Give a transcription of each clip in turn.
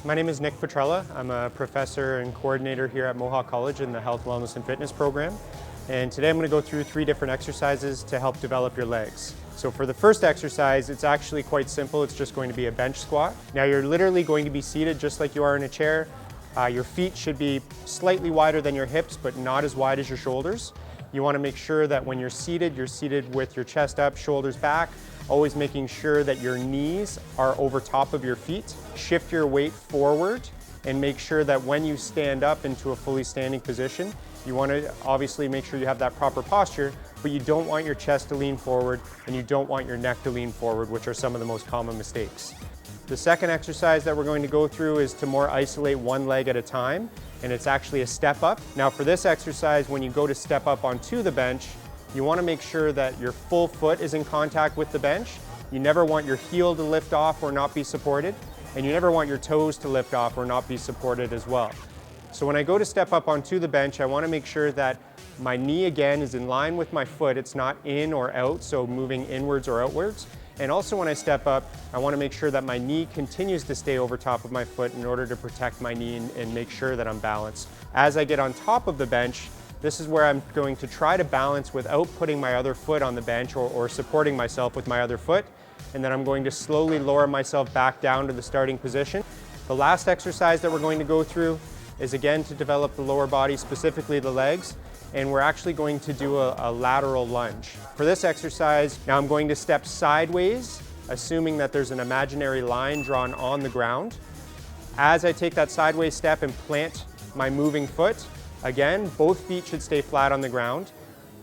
My name is Nick Petrella. I'm a professor and coordinator here at Mohawk College in the Health, Wellness and Fitness program. And today I'm going to go through 3 different exercises to help develop your legs. So for the first exercise, it's actually quite simple. It's just going to be a bench squat. Now you're literally going to be seated just like you are in a chair. Your feet should be slightly wider than your hips, but not as wide as your shoulders. You want to make sure that when you're seated with your chest up, shoulders back, always making sure that your knees are over top of your feet. Shift your weight forward and make sure that when you stand up into a fully standing position, you want to obviously make sure you have that proper posture, but you don't want your chest to lean forward and you don't want your neck to lean forward, which are some of the most common mistakes. The second exercise that we're going to go through is to more isolate one leg at a time, and it's actually a step up. Now for this exercise, when you go to step up onto the bench, you want to make sure that your full foot is in contact with the bench. You never want your heel to lift off or not be supported, and you never want your toes to lift off or not be supported as well. So when I go to step up onto the bench, I want to make sure that my knee again is in line with my foot. It's not in or out, so moving inwards or outwards. And also when I step up, I want to make sure that my knee continues to stay over top of my foot in order to protect my knee and make sure that I'm balanced. As I get on top of the bench, this is where I'm going to try to balance without putting my other foot on the bench or supporting myself with my other foot. And then I'm going to slowly lower myself back down to the starting position. The last exercise that we're going to go through is again to develop the lower body, specifically the legs. And we're actually going to do a lateral lunge. For this exercise, now I'm going to step sideways, assuming that there's an imaginary line drawn on the ground. As I take that sideways step and plant my moving foot, again, both feet should stay flat on the ground.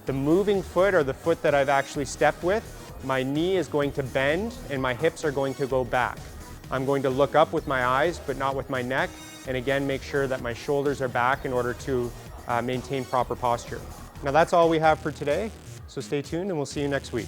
The moving foot, or the foot that I've actually stepped with, my knee is going to bend and my hips are going to go back. I'm going to look up with my eyes, but not with my neck, and again, make sure that my shoulders are back in order to maintain proper posture. Now that's all we have for today, so stay tuned and we'll see you next week.